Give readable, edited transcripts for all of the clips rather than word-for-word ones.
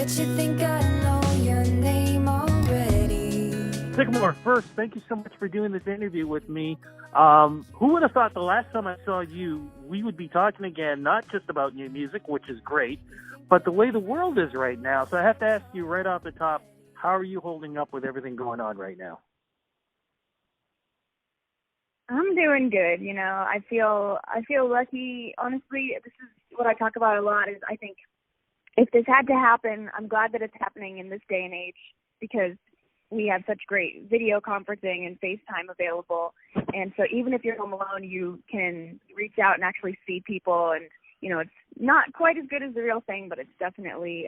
Bet you think I know your name already. Sykamore, first, thank you so much for doing this interview with me. Who would have thought the last time I saw you, we would be talking again, not just about new music, which is great, but the way the world is right now. So I have to ask you right off the top, how are you holding up with everything going on right now? I'm doing good. You know, I feel lucky. Honestly, this is what I talk about a lot. Is I think if this had to happen, I'm glad that it's happening in this day and age because we have such great video conferencing and FaceTime available. And so even if you're home alone, you can reach out and actually see people. And you know, it's not quite as good as the real thing, but it's definitely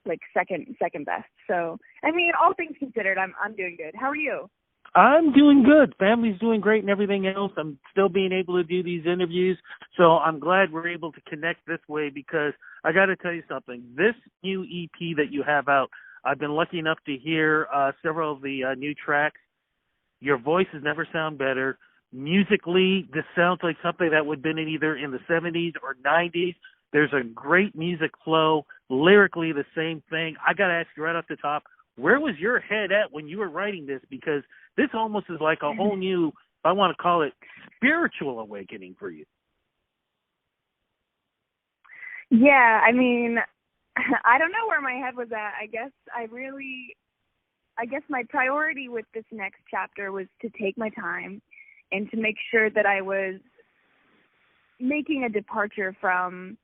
like second best. So I mean, all things considered, I'm doing good. How are you? I'm doing good. Family's doing great and everything else. I'm still being able to do these interviews. So I'm glad we're able to connect this way because I got to tell you something. This new EP that you have out, I've been lucky enough to hear several of the new tracks. Your voices never sound better. Musically, this sounds like something that would have been either in the 70s or 90s. There's a great music flow. Lyrically, the same thing. I got to ask you right off the top, where was your head at when you were writing this? Because this almost is like a whole new, if I want to call it, spiritual awakening for you. Yeah, I mean, I don't know where my head was at. I guess my priority with this next chapter was to take my time and to make sure that I was making a departure from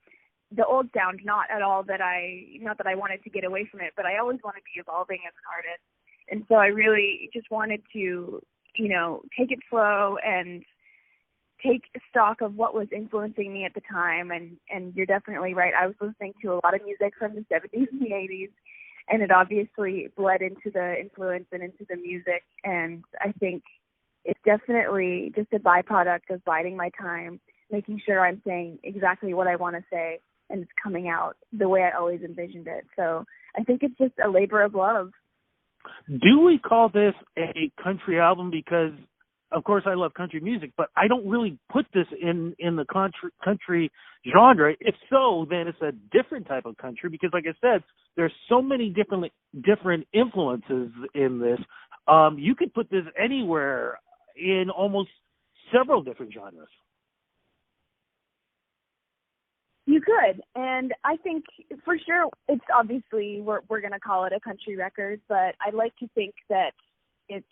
the old sound, not that I wanted to get away from it, but I always want to be evolving as an artist. And so I really just wanted to, you know, take it slow and take stock of what was influencing me at the time. And you're definitely right. I was listening to a lot of music from the 70s and the 80s, and it obviously bled into the influence and into the music. And I think it's definitely just a byproduct of biding my time, making sure I'm saying exactly what I want to say, and it's coming out the way I always envisioned it. So I think it's just a labor of love. Do we call this a country album? Because, of course, I love country music, but I don't really put this in the country genre. If so, then it's a different type of country because, like I said, there's so many different influences in this. You could put this anywhere in almost several different genres. You could, and I think for sure it's obviously we're going to call it a country record, but I like to think that it's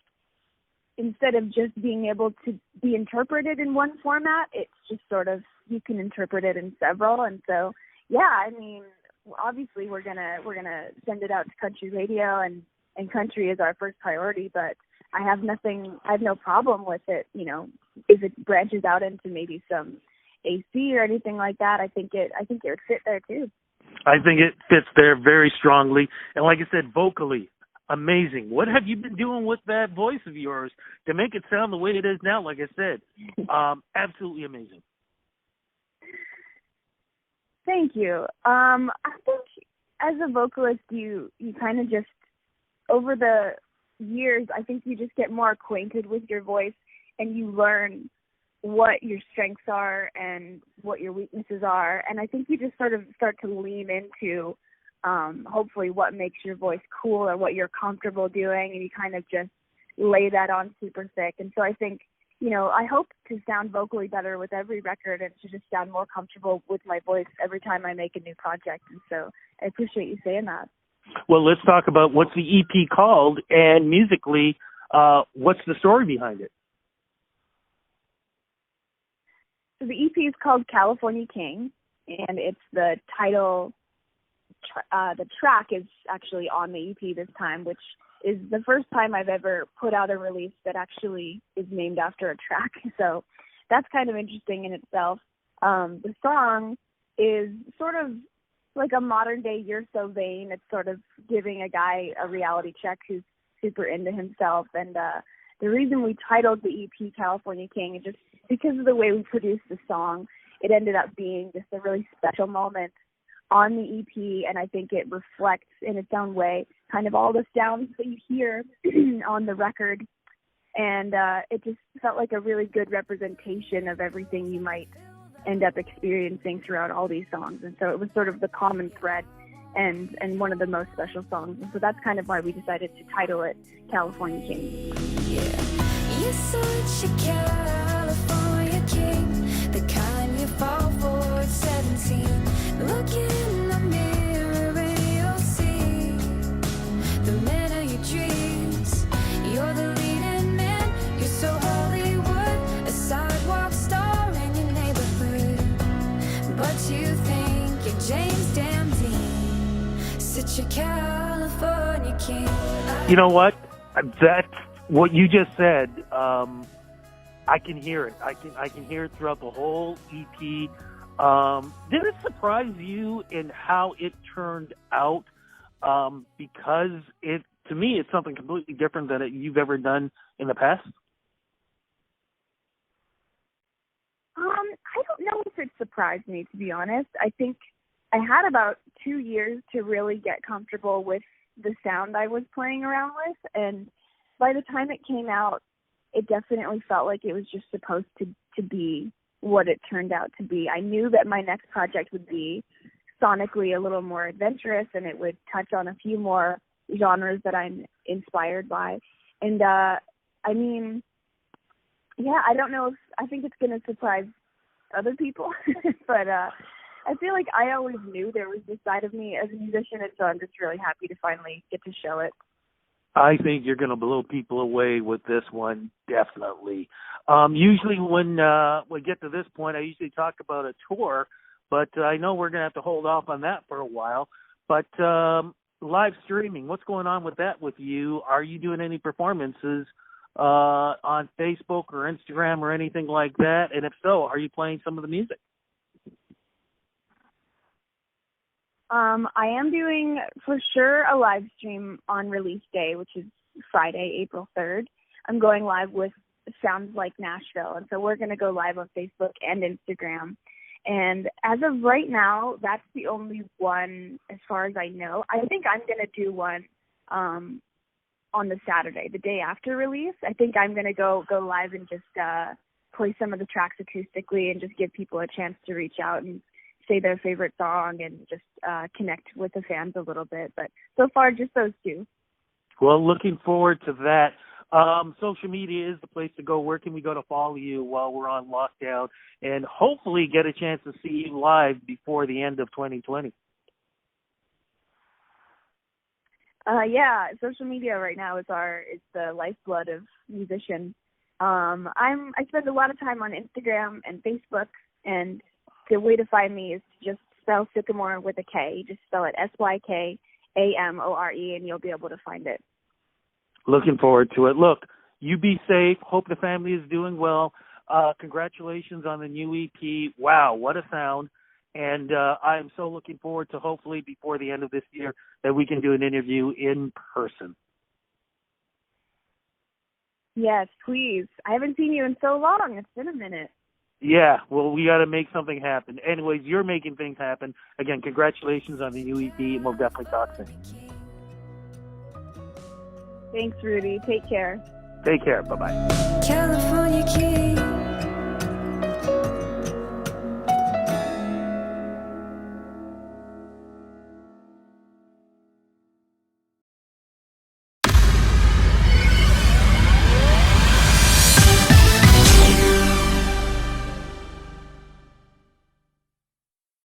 instead of just being able to be interpreted in one format, it's just sort of you can interpret it in several. And so, yeah, I mean, obviously we're gonna send it out to country radio, and country is our first priority. But I have no problem with it. You know, if it branches out into maybe some AC or anything like that, I think it would fit there too. I think it fits there very strongly. And like I said, vocally, amazing. What have you been doing with that voice of yours to make it sound the way it is now? Like I said, absolutely amazing. Thank you. I think as a vocalist, you kind of just, over the years, I think you just get more acquainted with your voice and you learn what your strengths are and what your weaknesses are. And I think you just sort of start to lean into hopefully what makes your voice cool or what you're comfortable doing, and you kind of just lay that on super thick. And so I think, you know, I hope to sound vocally better with every record and to just sound more comfortable with my voice every time I make a new project. And so I appreciate you saying that. Well, let's talk about what's the EP called, and musically, what's the story behind it? So the EP is called California King, and it's the title. The track is actually on the EP this time, which is the first time I've ever put out a release that actually is named after a track. So that's kind of interesting in itself. The song is sort of like a modern day You're So Vain. It's sort of giving a guy a reality check who's super into himself. And the reason we titled the EP California King is just because of the way we produced the song. It ended up being just a really special moment on the EP, and I think it reflects in its own way kind of all the sounds that you hear on the record. And it just felt like a really good representation of everything you might end up experiencing throughout all these songs. And so it was sort of the common thread. and one of the most special songs. And so that's kind of why we decided to title it California King. You're such a California king, the kind you fall for at 17. Look in the mirror and you'll see the man of your dreams. You're the leading man, you're so Hollywood, a sidewalk star in your neighborhood. But you think you're James Dean, such a California king. You know what? That's what you just said. I can hear it. I can hear it throughout the whole EP. Did it surprise you in how it turned out? Because to me, it's something completely different than you've ever done in the past. I don't know if it surprised me, to be honest. I think I had about 2 years to really get comfortable with the sound I was playing around with, and by the time it came out, it definitely felt like it was just supposed to be what it turned out to be. I knew that my next project would be sonically a little more adventurous, and it would touch on a few more genres that I'm inspired by. And I mean, yeah, I don't know if I think it's going to surprise other people, but I feel like I always knew there was this side of me as a musician, and so I'm just really happy to finally get to show it. I think you're going to blow people away with this one, definitely. Usually when we get to this point, I usually talk about a tour, but I know we're going to have to hold off on that for a while. But live streaming, what's going on with that with you? Are you doing any performances on Facebook or Instagram or anything like that? And if so, are you playing some of the music? I am doing, for sure, a live stream on release day, which is Friday, April 3rd. I'm going live with Sounds Like Nashville, and so we're going to go live on Facebook and Instagram. And as of right now, that's the only one, as far as I know. I think I'm going to do one on the Saturday, the day after release. I think I'm going to go live and just play some of the tracks acoustically and just give people a chance to reach out and say their favorite song and just connect with the fans a little bit. But so far, just those two. Well, looking forward to that. Social media is the place to go. Where can we go to follow you while we're on lockdown and hopefully get a chance to see you live before the end of 2020? Yeah, social media right now is the lifeblood of musicians. I spend a lot of time on Instagram and Facebook, and the way to find me is to just spell Sykamore with a K. Just spell it Sykamore, and you'll be able to find it. Looking forward to it. Look, you be safe. Hope the family is doing well. Congratulations on the new EP. Wow, what a sound. And I'm so looking forward to hopefully before the end of this year that we can do an interview in person. Yes, please. I haven't seen you in so long. It's been a minute. Yeah, well, we got to make something happen. Anyways, you're making things happen. Again, congratulations on the new EP, and we'll definitely talk soon. Thanks, Rudy. Take care. Take care. Bye-bye. California king.